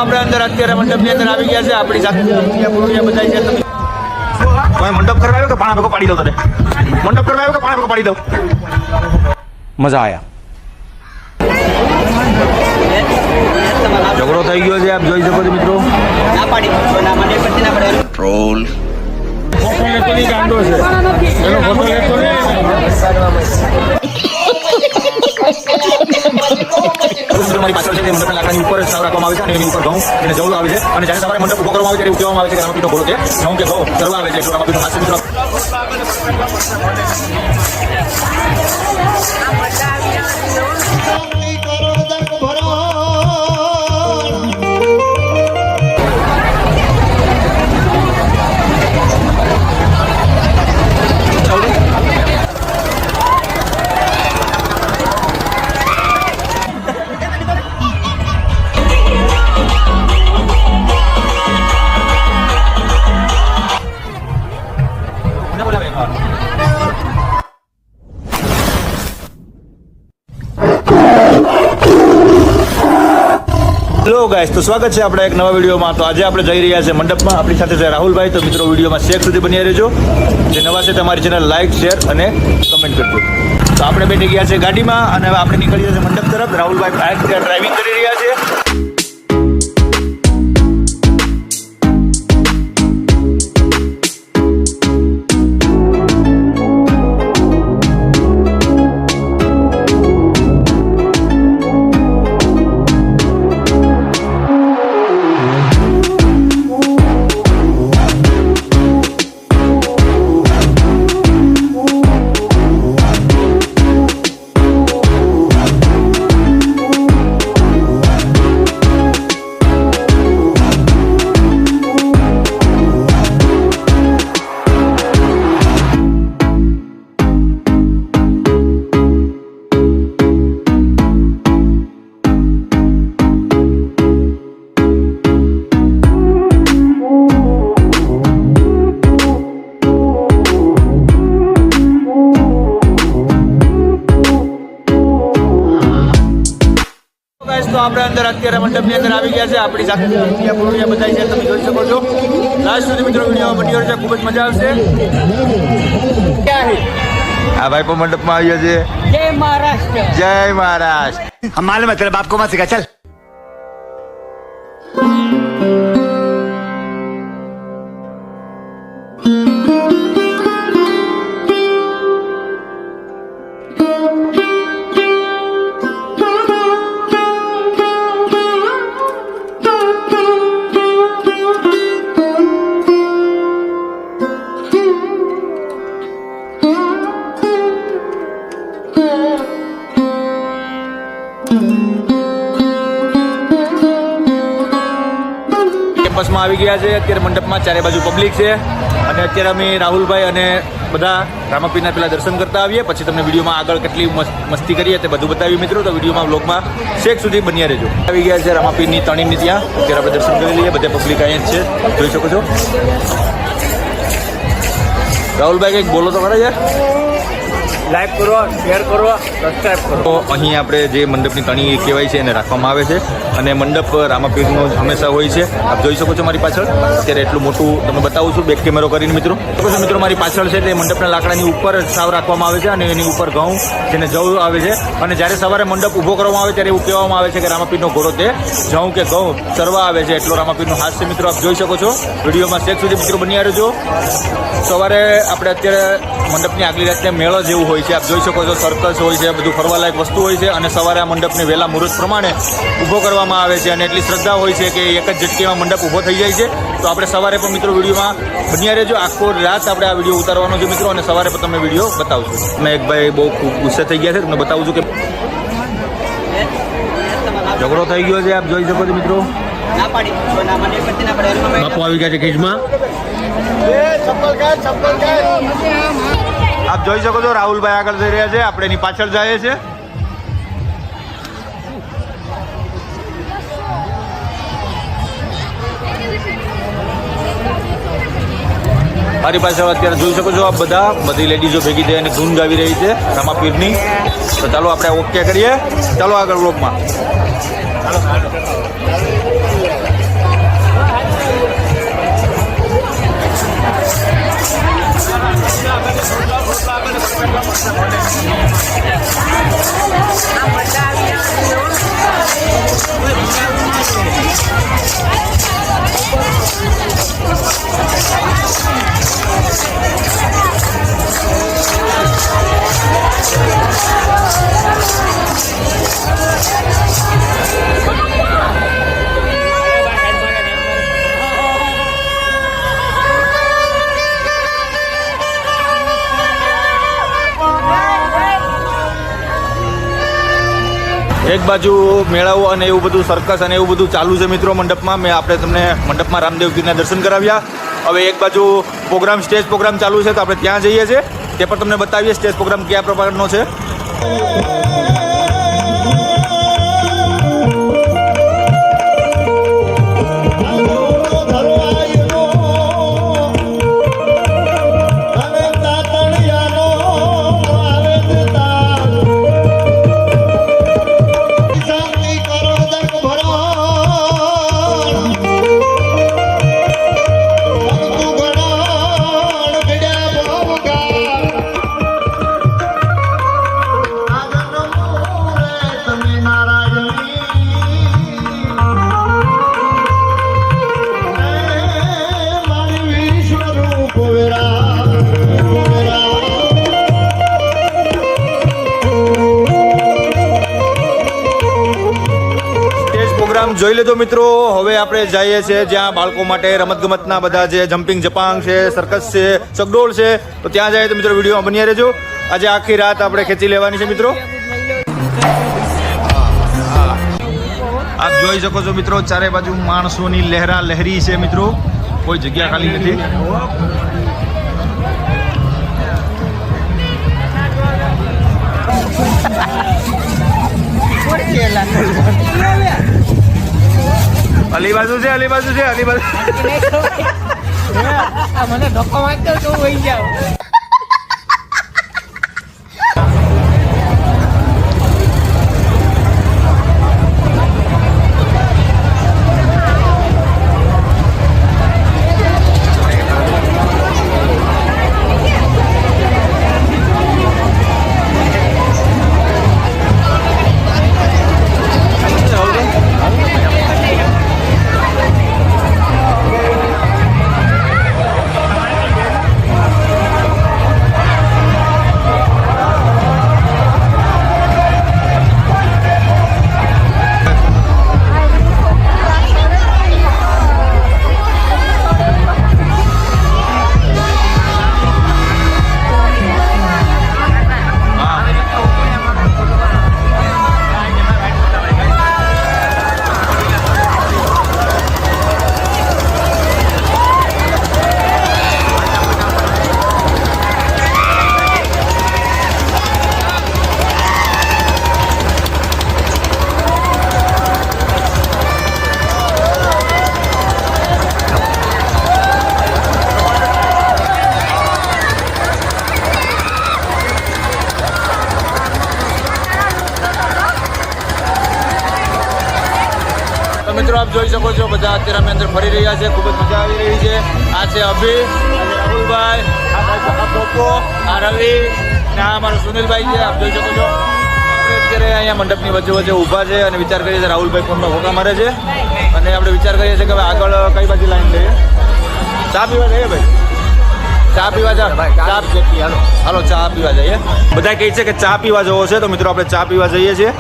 આપણે અંદર અત્યારે મંડપની અંદર આવી ગયા છે. આપણી સાથે બધા છે. તમે મંડપ કરવા આવ્યો કે પાણા ભેગો પાડી દો? તને મંડપ કરવા આવ્યો કે પાણા ભેગો પાડી દો? મજા આયા. ઝઘડો થઈ ગયો છે, આપ જોઈ શકો છો મિત્રો. ના પાડી ટ્રોલ ગાંડો છે એનો ફોટો લેતો ને. મારી પાછળ છે તે મંડપના લાકડાની ઉપર સાવ રાખવામાં આવે છે અને એની ઉપર ઘઉં એને જવું આવે છે અને જ્યારે સવારે મંડપ ઉભો કરવામાં આવે છે એવું કહેવામાં આવે છે કે રામાપીરનો ઘોડો છે ઘઉં કે ઘઉં કરવા આવે છે એટલે રામાપીરનો હાસ્ય મિત્રો. હેલો ગાઈસ, તો સ્વાગત છે આપણે એક નવા વિડીયોમાં. તો આજે આપણે જઈ રહ્યા છે મંડપમાં. આપણી સાથે છે રાહુલભાઈ. તો મિત્રો વિડીયોમાં શેક સુધી બની રહેજો. જે નવા છે તમારી ચેનલ લાઈક, શેર અને કમેન્ટ કરજો. તો આપણે બેઠી ગયા છે ગાડીમાં અને હવે આપણે નીકળી ગયા છે મંડપ તરફ. રાહુલભાઈ બાઇક ડ્રાઇવિંગ કરી રહ્યા છે. તો આપણે અંદર અત્યારે મંડપની અંદર આવી ગયા છે. આપણી સાથે બધા છે, તમે જોઈ શકો છો. લાસ્ટ સુધી મિત્રો વિડીયો બની રહ્યો છે, ખૂબ જ મજા આવશે. આ ભાઈ પણ મંડપમાં આવ્યો છે. જય મહારાષ્ટ્ર, જય મહારાષ્ટ્ર. હમ માલુમ હે તેરે બાપ કો મત સિખા, ચલ. કેમ્પસમાં આવી ગયા છે. અત્યારે મંડપમાં ચારે બાજુ પબ્લિક છે અને અત્યારે અમે રાહુલભાઈ અને બધા રામાપીરના પેલા દર્શન કરતા આવીએ, પછી તમને વિડીયોમાં આગળ કેટલી મસ્તી કરીએ તે બધું બતાવીએ મિત્રો. તો વિડીયોમાં બ્લોગમાં શેક સુધી બન્યા રહેજો. આવી ગયા છે રામાપીરની તણીની ત્યાં. અત્યારે આપણે દર્શન કરી લઈએ. બધે પબ્લિક અહીંયા જ છે, જોઈ શકો છો. રાહુલભાઈ કંઈક બોલો તો ખરા યાર. લાઈક કરો, શેર કરો, સબસ્ક્રાઈબ કરો. તો અહીં આપણે જે મંડપની તણી કહેવાય છે એને રાખવામાં આવે છે અને મંડપ રામાપીરનો હંમેશા હોય છે. આપ જોઈ શકો છો મારી પાછળ. અત્યારે એટલું મોટું તમે બતાવું છું બેક કેમેરો કરીને મિત્રો. મિત્રો મારી પાછળ છે તે મંડપના લાકડાની ઉપર સાવ રાખવામાં આવે છે અને એની ઉપર ઘઉં જેને જવ આવે છે અને જ્યારે સવારે મંડપ ઊભો કરવામાં આવે ત્યારે એવું કહેવામાં આવે છે કે રામાપીરનો ઘોડો તે જવ કે ઘઉં ચરવા આવે છે. એટલો રામાપીરનો હાસ્ય મિત્રો આપ જોઈ શકો છો. વિડીયોમાં શેક સુધી મિત્રો બન્યા રહેજો. સવારે આપણે અત્યારે મંડપની આગલી રાતને મેળો જેવું હોય છે, આપ જોઈ શકો છો. સર્કસ હોય છે, બધું ફરવાલાયક વસ્તુ હોય છે અને સવારે આ મંડપને વહેલા મુહૂર્ત પ્રમાણે ઊભો કરવામાં આવે છે અને એટલી શ્રદ્ધા હોય છે કે એક જ ઝટકીમાં મંડપ ઊભો થઈ જાય છે. તો આપણે સવારે પણ મિત્રો વિડીયોમાં બન્યા રહેજો. આખો રાત આપણે આ વિડીયો ઉતારવાનો છે મિત્રો અને સવારે પણ તમને વિડીયો બતાવશું. મેં એક ભાઈ બહુ ખૂબ ગુસ્સે થઈ ગયા છે, તમને બતાવું છું કે ઝઘડો થઈ ગયો છે, આપ જોઈ શકો છો મિત્રો. બાપુ આવી ગયા છે કેજમાં. આપ જોઈ શકો છો રાહુલભાઈ આગળ જઈ રહ્યા છે, આપણે એની પાછળ જઈએ છીએ. મારી પાસે અત્યારે જોઈ શકો છો આપ બધી લેડીઝો ભેગી થઈ અને ધૂન ગાવી રહી છે રામાપીરની. તો ચાલો આપણે ઓકે કરીએ. ચાલો આગળ બ્લોગમાં. એક બાજુ મેળાઓ અને એવું બધું સર્કસ અને એવું બધું ચાલુ છે મિત્રો મંડપમાં. આપણે તમને મંડપમાં રામદેવ પીરના દર્શન કરાવ્યા. હવે એક બાજુ સ્ટેજ પ્રોગ્રામ ચાલુ છે, તો આપણે ત્યાં જઈએ છીએ, તે પણ તમને બતાવીએ સ્ટેજ પ્રોગ્રામ કયા પ્રકારનો છે. જોઈ લીધો મિત્રો. હવે આપણે જઈએ છીએ જ્યાં બાળકો માટે રમતગમતના બધા જે જમ્પિંગ જપાંગ છે, સર્કસ છે, ચકડોળ છે, તો ત્યાં જાય તો મિત્રો વિડીયોમાં બન્યા રહેજો. આજે આખી રાત આપણે ખેંચી લેવાની છે મિત્રો. આપ જોઈ શકો છો મિત્રો, ચારે બાજુ માણસોની લહેરા લહેરી છે મિત્રો, કોઈ જગ્યા ખાલી નથી. અલી બાજુ છે, અલી બાજુ છે, અલી બાજુ. મને ધક્કો મારતો તો વહી જાવ. મિત્રો આપ જોઈ શકો છો, બધા અત્યારે અમે અંદર ફરી રહ્યા છે, ખૂબ જ મજા આવી રહી છે. આ છે અભી, રાહુલભાઈ, આ પોપો, આ રવિ અને આ અમારો સુનિલભાઈ છે. આપ જોઈ શકો છો આપણે અત્યારે અહીંયા મંડપની વચ્ચે વચ્ચે ઊભા છે અને વિચાર કરીએ છીએ. રાહુલભાઈ ફોનમાં ફોટા મારે છે અને આપણે વિચાર કરીએ છીએ કે હવે આગળ કઈ બાજુ લાઈન લઈએ. ચા પીવા જઈએ ભાઈ, ચા પીવા જાવ, ચા હાલો હાલો ચા પીવા જઈએ. બધા કહે છે કે ચા પીવા જવો છે, તો મિત્રો આપણે ચા પીવા જઈએ છીએ.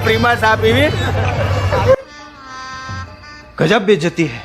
પ્રીમા ચા પીવી ગજબ બેઇજ્જતી હે.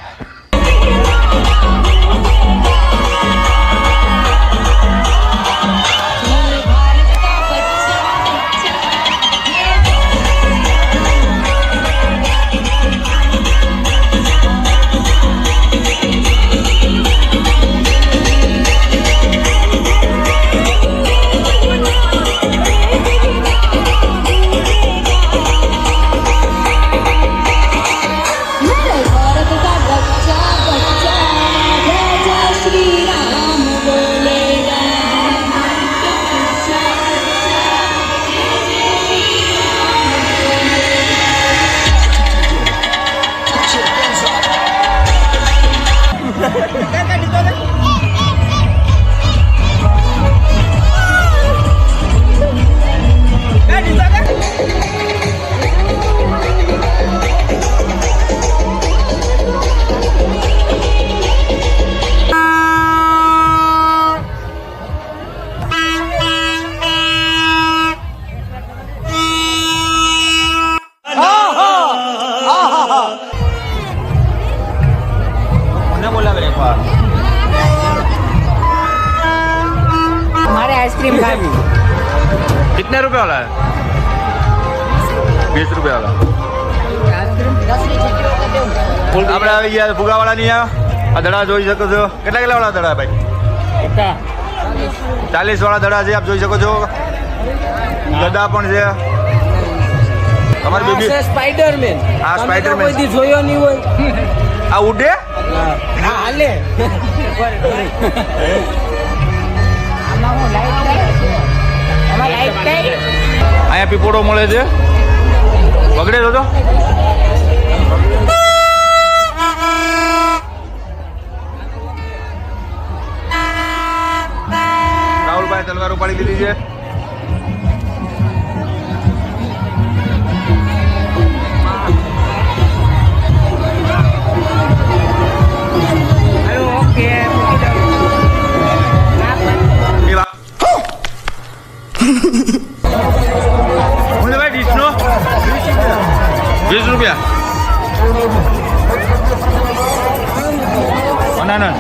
आइसक्रीम खावी कितने रुपए वाला है 20 रुपये वाला આપણે આવી ગયા ફુગાવાળા ની આ દડા જોઈ શકો છો કેટલા વાળા દડા ભાઈ 40 વાળા દડા છે આપ જોઈ શકો છો ગદા પણ છે તમારી બેબી स्पाइडरमैन આ સ્પાઈડરમેન કોઈ દી જોયો નહીં હોય આ ઉડે હા હાલે અહીંયા પીપોડો મળે છે વગડે તો રાહુલભાઈ તલવાર ઉપાડી દીધી છે ભાઈ ડીશનો 20 રૂપિયા અનાનસ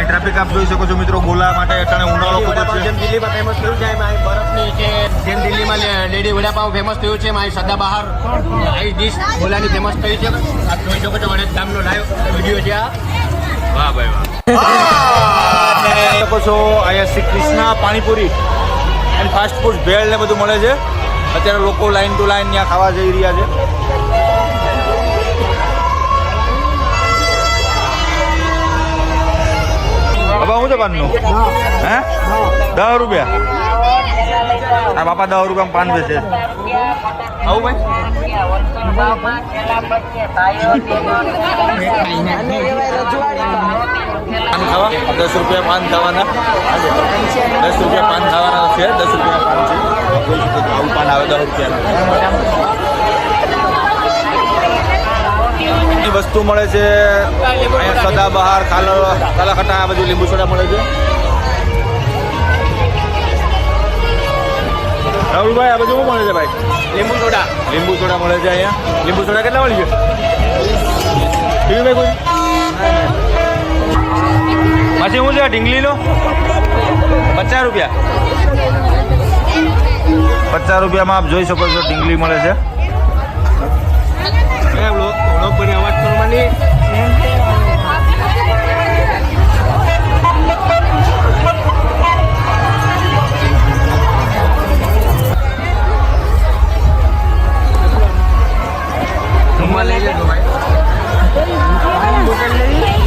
ટ્રાફિક આપ જોઈ શકો છો મિત્રો ગોલા માટે અટાણે ઉનાળો ખૂબ જ છે દિલ્હીમાં ફેમસ થયું છે મારી બરફની છે જેમ દિલ્હીમાં લેડી વડાપાઉં ફેમસ થયું છે મારી સદાબહાર આવી ડીશ ગોલાની ફેમસ થઈ છે આપ જોઈ શકો છો વડેદ ગામનો લાઈવ વિડીયો છે આ વાહ ભાઈ વાહ શકો છો અહીંયા Shri Krishna panipuri and fast food bhel ને બધું મળે છે અત્યારે લોકો લાઈન ટુ લાઈન ત્યાં ખાવા જઈ રહ્યા છે બાબા શું છે પાનનું હે 10 રૂપિયા આ બાપા 10 રૂપિયામાં પાન વેચે આવું ભાઈ ખાવા 10 રૂપિયા પાન ખાવાના 10 રૂપિયા પાન ખાવાના છે 10 રૂપિયા પાન છે આવું પાન આવે 10 રૂપિયા વસ્તુ મળે છે અહીંયા સદાબહાર કાલા ખટા આ બધું લીંબુ સોડા મળે છે રાહુલભાઈ આ બધું શું મળે છે ભાઈ લીંબુ સોડા મળે છે અહીંયા લીંબુ સોડા કેટલા મળી છે પીવું ભાઈ કોઈ પછી શું છે ઢીંગલીનો 50 રૂપિયા 50 રૂપિયામાં આપ જોઈ શકો છો ઢીંગલી મળે છે અવાજ કરવાની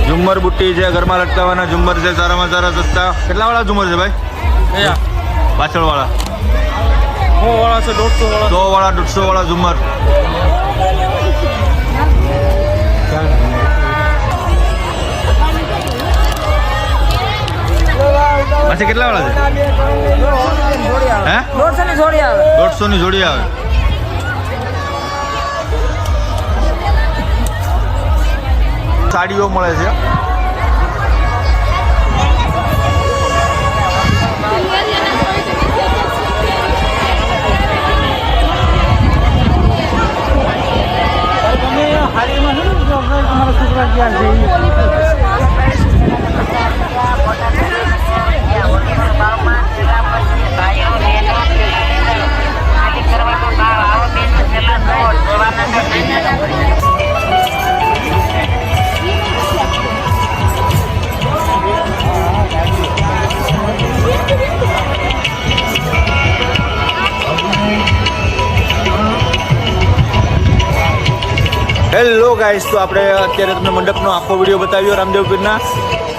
ઝુમ્મર બુટ્ટી છે ઘરમાં લટકાવવાના ઝુમ્મર છે સારામાં સારા સસ્તા કેટલા વાળા ઝુમ્મર છે ભાઈ પાછળ વાળા 100 વાળા 150 વાળા ઝુમ્મર પછી કેટલા વાળા છે હે 150 ની જોડી આવે 150 ની જોડી આવે સાડીઓ મળે છે હેલો ગાઈસ તો આપણે અત્યારે તમને મંડપનો આખો વિડીયો બતાવ્યો રામદેવ પીરના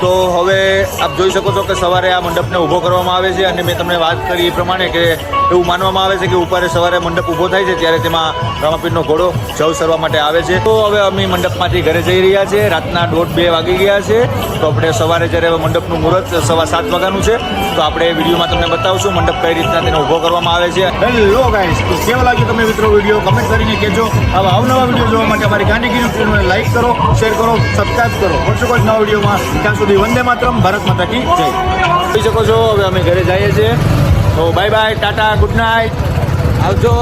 તો હવે આપ જોઈ શકો છો કે સવારે આ મંડપને ઊભો કરવામાં આવે છે અને મેં તમને વાત કરી એ પ્રમાણે કે એવું માનવામાં આવે છે કે ઉપર સવારે મંડપ ઊભો થાય છે ત્યારે તેમાં રામાપીરનો ઘોડો જવ સરવા માટે આવે છે તો હવે અમે મંડપમાંથી ઘરે જઈ રહ્યા છે રાતના 1:30 વાગી ગયા છે તો આપણે સવારે જ્યારે મંડપનું મુહૂર્ત 7:15 વાગ્યાનું છે તો આપણે વિડીયોમાં તમને બતાવશું મંડપ કઈ રીતના તેને ઊભો કરવામાં આવે છે હેલો ગાઈસ તો કેવો લાગ્યો તમે મિત્રો વિડીયો કમેન્ટ કરીને કહેજો આવા અવનવા વિડીયો જોવા માટે અમારી ગાંધીગીરી ચેનલને લાઈક કરો શેર કરો સબસ્ક્રાઈબ કરો મળશું કોઈ નવા વિડીયોમાં ત્યાં સુધી સુધી વંદે માતરમ, ભારત માતા કી જય. જોઈ શકો છો હવે અમે ઘરે જઈએ છીએ. તો bye bye, Tata, good night, આવજો.